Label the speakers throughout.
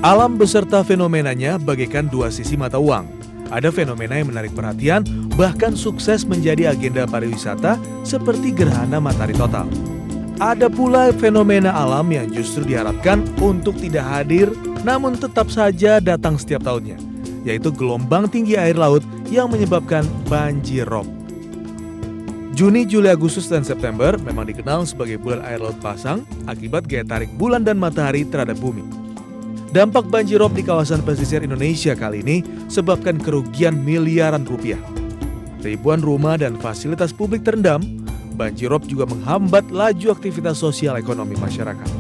Speaker 1: Alam beserta fenomenanya bagaikan dua sisi mata uang. Ada fenomena yang menarik perhatian, bahkan sukses menjadi agenda pariwisata seperti gerhana matahari total. Ada pula fenomena alam yang justru diharapkan untuk tidak hadir, namun tetap saja datang setiap tahunnya, yaitu gelombang tinggi air laut yang menyebabkan banjir rob. Juni, Juli, Agustus, dan September memang dikenal sebagai bulan air laut pasang akibat gaya tarik bulan dan matahari terhadap bumi. Dampak banjirop di kawasan pesisir Indonesia kali ini sebabkan kerugian miliaran rupiah. Ribuan rumah dan fasilitas publik terendam, banjirop juga menghambat laju aktivitas sosial ekonomi masyarakat.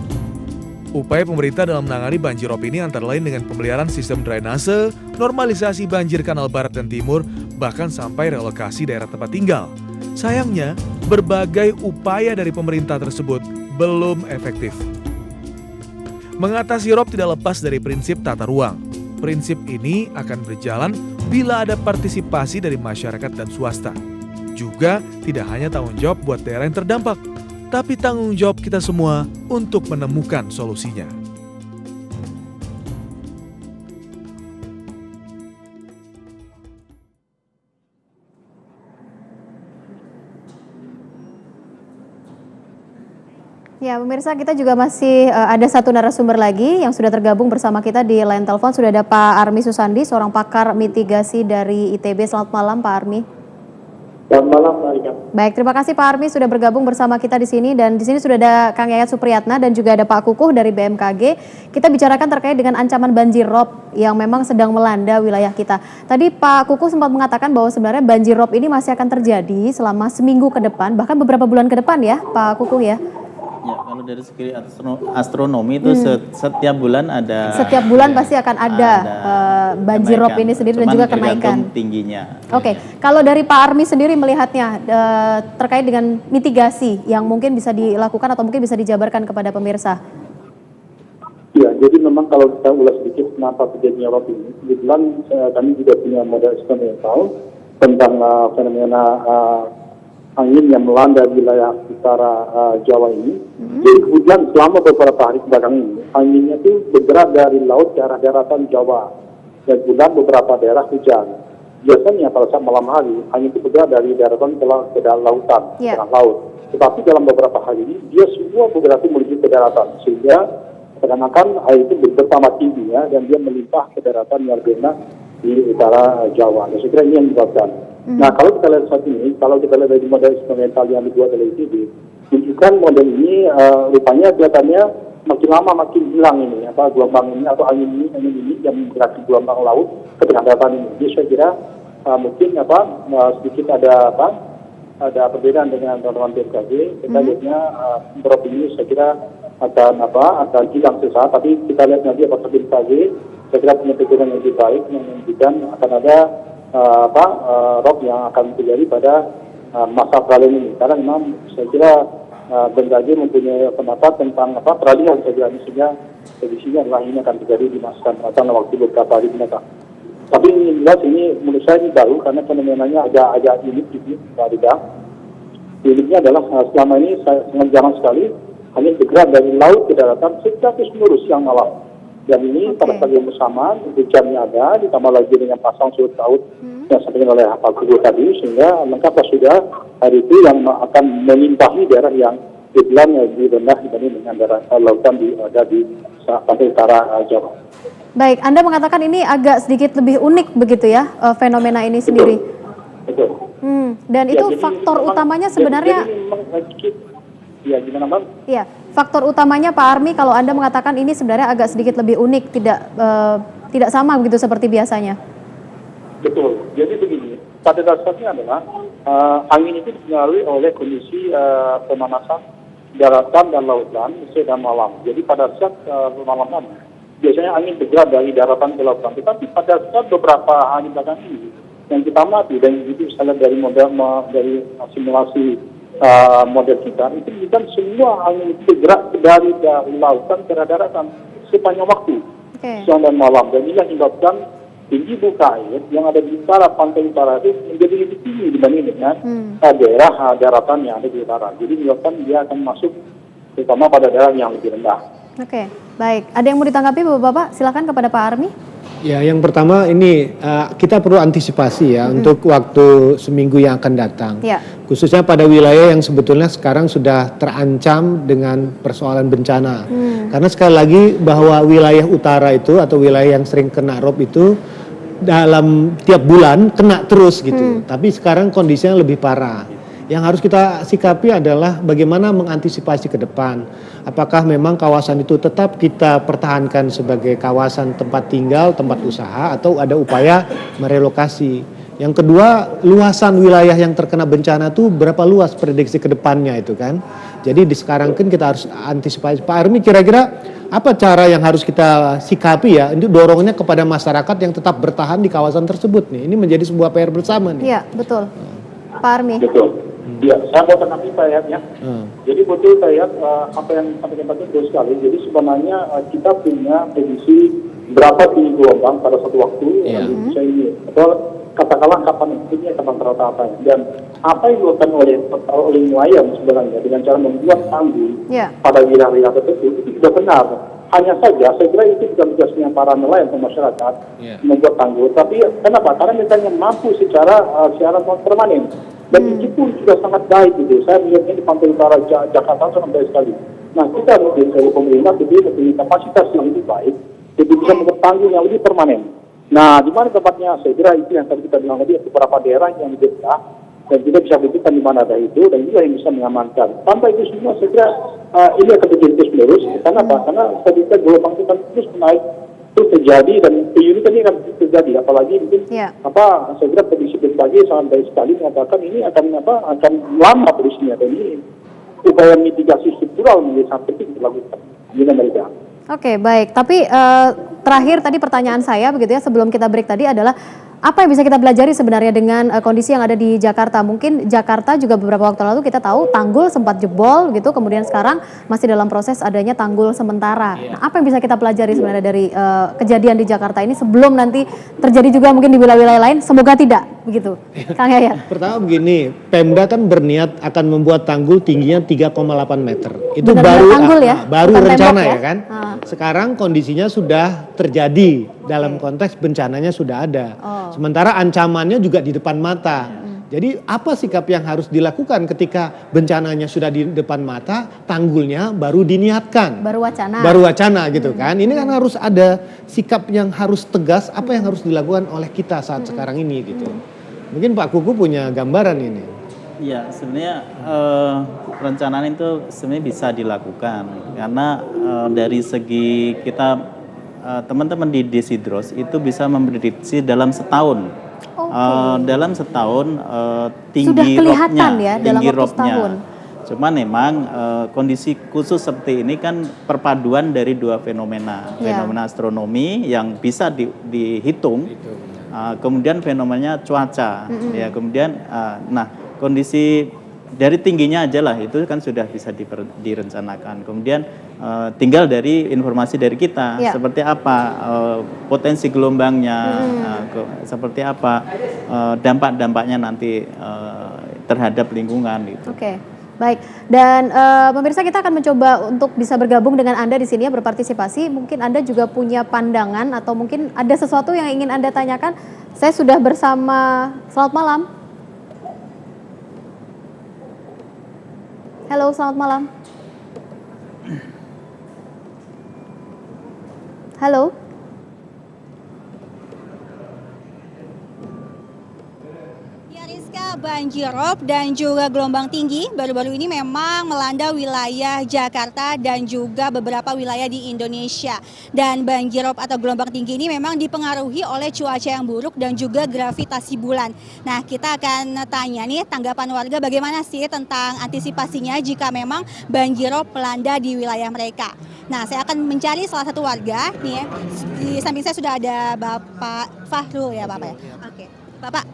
Speaker 1: Upaya pemerintah dalam menangani banjirop ini antara lain dengan pemeliharaan sistem drainase, normalisasi banjir kanal barat dan timur, bahkan sampai relokasi daerah tempat tinggal. Sayangnya, berbagai upaya dari pemerintah tersebut belum efektif. Mengatasi rob tidak lepas dari prinsip tata ruang. Prinsip ini akan berjalan bila ada partisipasi dari masyarakat dan swasta. Juga tidak hanya tanggung jawab buat daerah yang terdampak, tapi tanggung jawab kita semua untuk menemukan solusinya.
Speaker 2: Ya, pemirsa, kita juga masih ada satu narasumber lagi yang sudah tergabung bersama kita di line telepon. Sudah ada Pak Armi Susandi, seorang pakar mitigasi dari ITB. Selamat malam, Pak Armi.
Speaker 3: Selamat malam, Pak Rika.
Speaker 2: Baik, terima kasih Pak Armi sudah bergabung bersama kita di sini. Dan di sini sudah ada Kang Yayat Supriyatna dan juga ada Pak Kukuh dari BMKG. Kita bicarakan terkait dengan ancaman banjir rob yang memang sedang melanda wilayah kita. Tadi Pak Kukuh sempat mengatakan bahwa sebenarnya banjir rob ini masih akan terjadi selama seminggu ke depan, bahkan beberapa bulan ke depan ya, Pak Kukuh ya.
Speaker 4: Ya, kalau dari segi astronomi itu setiap bulan ada.
Speaker 2: Setiap bulan pasti akan ada banjir rob ini sendiri dan juga kenaikan
Speaker 4: tingginya.
Speaker 2: Oke, kalau dari Pak Armi sendiri melihatnya terkait dengan mitigasi yang mungkin bisa dilakukan atau mungkin bisa dijabarkan kepada pemirsa.
Speaker 3: Ya, jadi memang kalau kita ulas sedikit kenapa terjadinya rob ini, kebetulan kami juga punya model eksperimental tentang fenomena angin yang melanda wilayah utara Jawa ini. Jadi kemudian selama beberapa hari belakang ini, anginnya itu bergerak dari laut ke arah daratan Jawa. Dan kemudian beberapa daerah hujan. Biasanya pada saat malam hari, angin itu bergerak dari daratan ke lautan, tengah laut. Tetapi dalam beberapa hari ini, dia semua bergerak menuju ke daratan. Sehingga seakan-akan air itu bertambah tingginya dan dia melimpah ke daratan yang rendah di utara Jawa. Dan saya kira ini yang menyebabkan. Nah, kalau kita lihat saat ini, kalau kita lihat dari model eksperimental yang dibuat oleh ITB, menunjukkan model ini rupanya kelihatannya makin lama makin hilang ini, gelombang ini atau angin ini yang menggerakkan gelombang laut ke tengah daratan ini. Jadi saya kira mungkin sedikit ada perbedaan dengan teman-teman BMKG. Kita lihatnya drop ini saya kira akan hilang sesaat, tapi kita lihat nanti apakah BMKG saya kira punya pikiran yang lebih baik yang menunjukkan akan ada rob yang akan terjadi pada masa peralihan ini. Karena memang saya kira BMKG mempunyai pendapat tentang peralihan saya kira, sehingga prediksinya adalah ini akan terjadi di masa waktu beberapa hari mendatang. Tapi ini jelas ini menurut saya ini baru karena fenomenanya agak unik gitu, Pak Rida. Uniknya adalah selama ini sangat jarang sekali hanya bergerak dari laut ke daratan secara terus-menerus siang malam. Dan ini pada saat yang bersamaan hujannya ada, ditambah lagi dengan pasang surut laut yang disampaikan oleh Pak Kukuh tadi, sehingga lengkaplah sudah hari itu yang akan melimpahi daerah yang kebetulan lebih rendah dibanding dengan daerah lautan ada di pantai utara Jawa.
Speaker 2: Baik, Anda mengatakan ini agak sedikit lebih unik begitu ya, fenomena ini sendiri.
Speaker 3: Betul.
Speaker 2: Dan itu faktor utamanya sebenarnya.
Speaker 3: Ya, gimana Bang?
Speaker 2: Iya, faktor utamanya Pak Armi kalau Anda mengatakan ini sebenarnya agak sedikit lebih unik, tidak sama begitu seperti biasanya.
Speaker 3: Betul. Jadi begini, pada dasarnya adalah angin itu dipengaruhi oleh kondisi pemanasan daratan dan lautan siang dan malam. Jadi pada saat malam biasanya angin bergerak dari daratan ke lautan. Tetapi pada saat beberapa hari belakang ini yang kita amati dan itu saya lihat dari model dari simulasi model kita itu kan semua angin itu bergerak dari lautan ke daratan sepanjang waktu siang dan malam, dan ini menyebabkan tinggi muka air yang ada di utara pantai utara itu menjadi lebih tinggi dibanding dengan daerah daratan yang ada di utara. Jadi menyebabkan dia akan masuk terutama pada daerah yang lebih rendah.
Speaker 2: Oke, baik. Ada yang mau ditanggapi Bapak-Bapak? Silakan kepada Pak Army.
Speaker 5: Ya, yang pertama ini kita perlu antisipasi ya untuk waktu seminggu yang akan datang.
Speaker 2: Ya.
Speaker 5: Khususnya pada wilayah yang sebetulnya sekarang sudah terancam dengan persoalan bencana. Karena sekali lagi bahwa wilayah utara itu atau wilayah yang sering kena rob itu dalam tiap bulan kena terus gitu. Tapi sekarang kondisinya lebih parah. Yang harus kita sikapi adalah bagaimana mengantisipasi ke depan. Apakah memang kawasan itu tetap kita pertahankan sebagai kawasan tempat tinggal, tempat usaha, atau ada upaya merelokasi. Yang kedua, luasan wilayah yang terkena bencana itu berapa luas prediksi ke depannya itu kan. Jadi sekarang kan kita harus antisipasi. Pak Army, kira-kira apa cara yang harus kita sikapi ya, ini dorongannya kepada masyarakat yang tetap bertahan di kawasan tersebut nih. Ini menjadi sebuah PR bersama nih.
Speaker 2: Iya, betul. Pak Army.
Speaker 3: Betul. Ya, saya mau tanggapi Pak Yat ya. Jadi betul Pak Yat, apa yang sampaikan tadi betul sekali. Jadi sebenarnya kita punya prediksi berapa tinggi gelombang pada satu waktu di Indonesia ini. Atau katakanlah kapan ini kapan rata-rata. Dan apa yang dilakukan oleh nelayan sebenarnya dengan cara membuat tanggul pada wilayah-wilayah tertentu itu sudah benar. Hanya saja saya kira itu bukan tugasnya para nelayan atau masyarakat membuat tanggul. Tapi kenapa? Karena mereka yang mampu secara permanen. Dan itu pun sudah sangat baik gitu. Saya melihatnya di pantai utara Jakarta sangat baik sekali. Nah kita mungkin dari pemerintah lebih mempunyai kapasitas yang lebih baik, jadi bisa membuat tanggul yang lebih permanen. Nah di mana tempatnya? Saya kira itu yang tadi kita bilang tadi, beberapa daerah yang lebih dekat dan kita bisa buktikan di mana ada itu dan juga yang bisa mengamankan. Tanpa itu semua saya kira ini akan terjadi terus menerus. Karena apa? Karena tadi kita gelombang itu kan terus naik, terus terjadi dan reunitan ini akan terjadi. Apalagi mungkin saya kira prediksi BMKG sangat baik sekali mengatakan ini akan lama prediksinya dan ini upaya mitigasi struktural menjadi sangat penting dilakukan di Amerika.
Speaker 2: Oke, baik. Tapi terakhir tadi pertanyaan saya begitu ya sebelum kita break tadi adalah apa yang bisa kita pelajari sebenarnya dengan kondisi yang ada di Jakarta? Mungkin Jakarta juga beberapa waktu lalu kita tahu tanggul sempat jebol gitu, kemudian sekarang masih dalam proses adanya tanggul sementara. Nah, apa yang bisa kita pelajari sebenarnya dari kejadian di Jakarta ini sebelum nanti terjadi juga mungkin di wilayah-wilayah lain? Semoga tidak begitu, Kang Yayat.
Speaker 5: Pertama begini, Pemda kan berniat akan membuat tanggul tingginya 3,8 meter. Itu
Speaker 2: Benar-benar
Speaker 5: baru
Speaker 2: tanggul ya?
Speaker 5: baru
Speaker 2: Bukan
Speaker 5: rencana
Speaker 2: tembok
Speaker 5: ya kan. Sekarang kondisinya sudah terjadi dalam konteks bencananya sudah ada. Sementara ancamannya juga di depan mata. Jadi apa sikap yang harus dilakukan ketika bencananya sudah di depan mata, tanggulnya baru diniatkan. Baru wacana gitu kan. Ini kan harus ada sikap yang harus tegas apa yang harus dilakukan oleh kita saat sekarang ini gitu. Mungkin Pak Kuku punya gambaran ini.
Speaker 4: Ya, sebenarnya perencanaan itu sebenarnya bisa dilakukan karena dari segi kita teman-teman di Desidros itu bisa memprediksi dalam setahun. Dalam setahun tinggi robnya. Cuman memang kondisi khusus seperti ini kan perpaduan dari dua fenomena. Fenomena astronomi yang bisa dihitung, kemudian fenomenanya cuaca. Ya, kemudian kondisi dari tingginya aja lah itu kan sudah bisa direncanakan. Kemudian tinggal dari informasi dari kita seperti apa potensi gelombangnya, seperti apa dampak-dampaknya nanti terhadap lingkungan gitu.
Speaker 2: Oke. Baik, dan pemirsa kita akan mencoba untuk bisa bergabung dengan Anda di sini ya, berpartisipasi. Mungkin Anda juga punya pandangan atau mungkin ada sesuatu yang ingin Anda tanyakan. Saya sudah bersama, selamat malam. Halo, selamat malam. Halo.
Speaker 6: Banjirop dan juga gelombang tinggi baru-baru ini memang melanda wilayah Jakarta dan juga beberapa wilayah di Indonesia. Dan banjirop atau gelombang tinggi ini memang dipengaruhi oleh cuaca yang buruk dan juga gravitasi bulan. Nah, kita akan tanya nih tanggapan warga bagaimana sih tentang antisipasinya jika memang banjirop melanda di wilayah mereka. Nah, saya akan mencari salah satu warga nih ya. Di samping saya sudah ada Bapak Fahrul ya, Bapak ya. Oke. Bapak,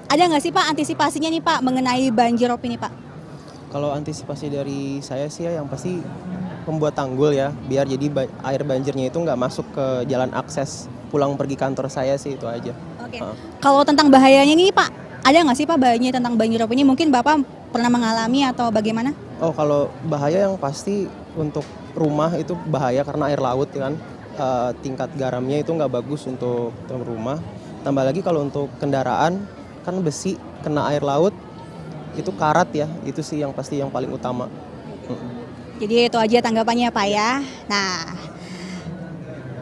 Speaker 6: ada nggak sih Pak antisipasinya nih Pak mengenai banjirop ini Pak?
Speaker 7: Kalau antisipasi dari saya sih ya yang pasti membuat tanggul ya, biar jadi air banjirnya itu nggak masuk ke jalan akses pulang pergi kantor saya sih, itu aja.
Speaker 6: Oke. Kalau tentang bahayanya ini Pak, ada nggak sih Pak bahayanya tentang banjirop ini? Mungkin Bapak pernah mengalami atau bagaimana?
Speaker 7: Oh, kalau bahaya yang pasti untuk rumah itu bahaya karena air laut ya kan. Tingkat garamnya itu nggak bagus untuk rumah. Tambah lagi kalau untuk kendaraan kan besi kena air laut itu karat ya. Itu sih yang pasti yang paling utama.
Speaker 6: Jadi itu aja tanggapannya Pak ya. Nah,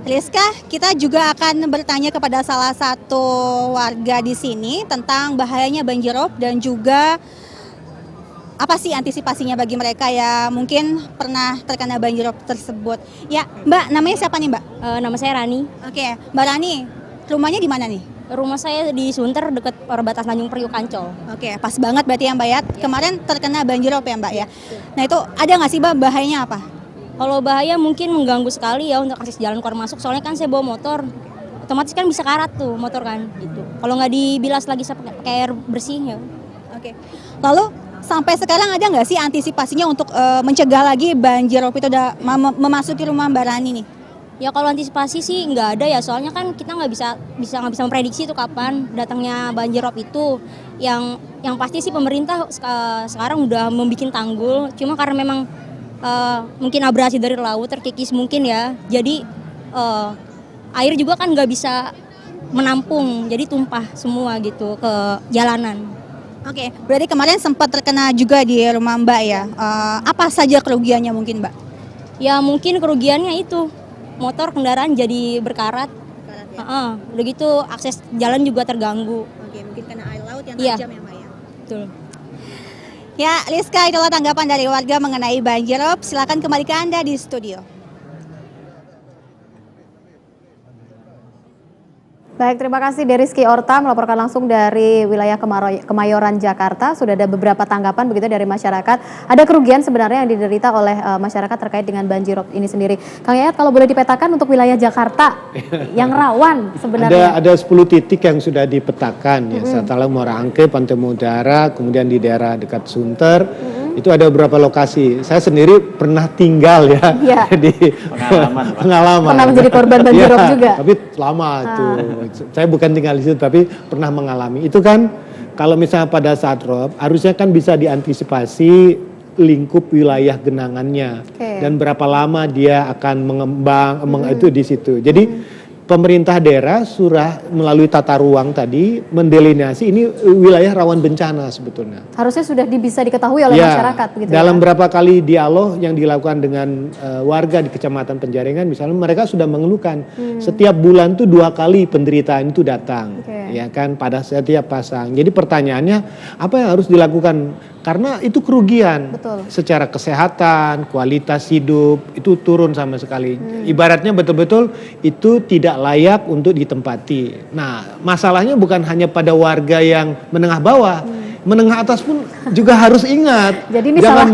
Speaker 6: Rizka, kita juga akan bertanya kepada salah satu warga di sini tentang bahayanya banjirop dan juga apa sih antisipasinya bagi mereka ya mungkin pernah terkena banjirop tersebut. Ya, Mbak, namanya siapa nih Mbak?
Speaker 8: Nama saya Rani.
Speaker 6: Oke, Mbak Rani, rumahnya di mana nih?
Speaker 8: Rumah saya di Sunter dekat perbatasan Tanjung Priok Ancol.
Speaker 6: Oke, pas banget berarti ya Mbak ya. Kemarin terkena banjirop ya Mbak ya. Nah itu ada nggak sih Mbak bahayanya apa?
Speaker 8: Kalau bahaya mungkin mengganggu sekali ya untuk akses jalan keluar masuk. Soalnya kan saya bawa motor, otomatis kan bisa karat tuh motor kan. Gitu. Kalau nggak dibilas lagi pakai air bersih ya.
Speaker 6: Oke. Lalu sampai sekarang ada nggak sih antisipasinya untuk mencegah lagi banjirop itu udah memasuki rumah Mbak Rani nih?
Speaker 8: Ya kalau antisipasi sih nggak ada ya, soalnya kan kita nggak bisa memprediksi itu kapan datangnya banjirop itu. Yang pasti sih pemerintah sekarang udah membuat tanggul, cuma karena memang mungkin abrasi dari laut terkikis mungkin ya, jadi air juga kan nggak bisa menampung, jadi tumpah semua gitu ke jalanan.
Speaker 6: Oke, berarti kemarin sempat terkena juga di rumah Mbak ya. Apa saja kerugiannya mungkin Mbak?
Speaker 8: Ya mungkin kerugiannya itu motor kendaraan jadi berkarat. Udah gitu akses jalan juga terganggu.
Speaker 6: Oke, mungkin kena air laut yang
Speaker 8: Iya.
Speaker 6: tajam ya Mbak ya.
Speaker 8: Betul.
Speaker 6: Ya, Rizka, itulah tanggapan dari warga mengenai banjirop. Silakan kembali ke Anda di studio.
Speaker 2: Baik, terima kasih Rizky Orta melaporkan langsung dari wilayah Kemayoran, Jakarta. Sudah ada beberapa tanggapan begitu dari masyarakat. Ada kerugian sebenarnya yang diderita oleh masyarakat terkait dengan banjirop ini sendiri. Kang Yayat, kalau boleh dipetakan untuk wilayah Jakarta yang rawan sebenarnya.
Speaker 5: Ada 10 titik yang sudah dipetakan ya. Setelah Muara Angke, Pantai Mutiara, kemudian di daerah dekat Sunter. Itu ada beberapa lokasi. Saya sendiri pernah tinggal ya, di pengalaman.
Speaker 2: Pernah menjadi korban banjirop juga.
Speaker 5: Tapi lama tuh. Saya bukan tinggal di situ, tapi pernah mengalami. Itu kan kalau misalnya pada saat rob, harusnya kan bisa diantisipasi lingkup wilayah genangannya dan berapa lama dia akan mengembang, itu di situ. Jadi pemerintah daerah sudah melalui tata ruang tadi mendelineasi ini wilayah rawan bencana sebetulnya.
Speaker 2: Harusnya sudah bisa diketahui oleh masyarakat begitu.
Speaker 5: Dalam berapa kali dialog yang dilakukan dengan warga di Kecamatan Penjaringan misalnya, mereka sudah mengeluhkan setiap bulan tuh 2 kali penderitaan itu datang, ya kan, pada setiap pasang. Jadi pertanyaannya apa yang harus dilakukan? Karena itu kerugian secara kesehatan, kualitas hidup itu turun sama sekali. Ibaratnya betul-betul itu tidak layak untuk ditempati. Nah, masalahnya bukan hanya pada warga yang menengah bawah, menengah atas pun juga harus ingat.
Speaker 2: Jadi ini salah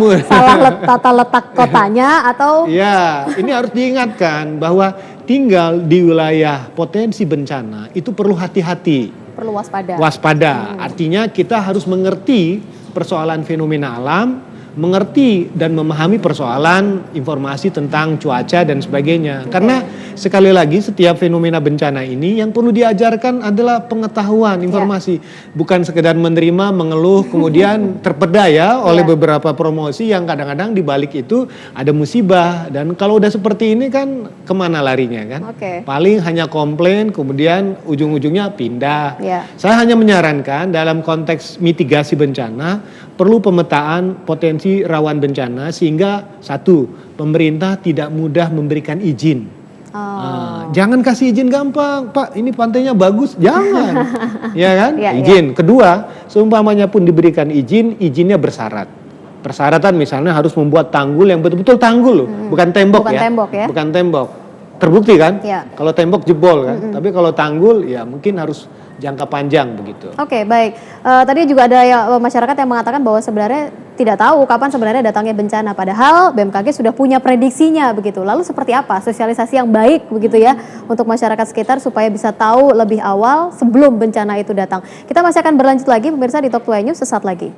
Speaker 2: tata letak kotanya atau?
Speaker 5: Ya, ini harus diingatkan bahwa tinggal di wilayah potensi bencana itu perlu hati-hati.
Speaker 2: Perlu waspada.
Speaker 5: Waspada, artinya kita harus mengerti persoalan fenomena alam, mengerti dan memahami persoalan informasi tentang cuaca dan sebagainya. Karena sekali lagi setiap fenomena bencana ini yang perlu diajarkan adalah pengetahuan, informasi. Bukan sekedar menerima, mengeluh, kemudian terpedaya oleh beberapa promosi yang kadang-kadang di balik itu ada musibah. Dan kalau udah seperti ini kan kemana larinya kan? Paling hanya komplain, kemudian ujung-ujungnya pindah. Saya hanya menyarankan dalam konteks mitigasi bencana, perlu pemetaan potensi rawan bencana sehingga satu, pemerintah tidak mudah memberikan izin. Jangan kasih izin gampang, Pak, ini pantainya bagus, jangan. Ya kan? Izin. Kedua, seumpamanya pun diberikan izin, izinnya bersyarat. Persyaratan misalnya harus membuat tanggul yang betul-betul tanggul loh, bukan tembok ya. Bukan tembok. Terbukti kan? Kalau tembok jebol kan. Tapi kalau tanggul ya mungkin harus jangka panjang begitu.
Speaker 2: Oke, baik. Tadi juga ada masyarakat yang mengatakan bahwa sebenarnya tidak tahu kapan sebenarnya datangnya bencana. Padahal BMKG sudah punya prediksinya begitu. Lalu seperti apa sosialisasi yang baik begitu ya untuk masyarakat sekitar supaya bisa tahu lebih awal sebelum bencana itu datang. Kita masih akan berlanjut lagi pemirsa di Top 2 News sesaat lagi.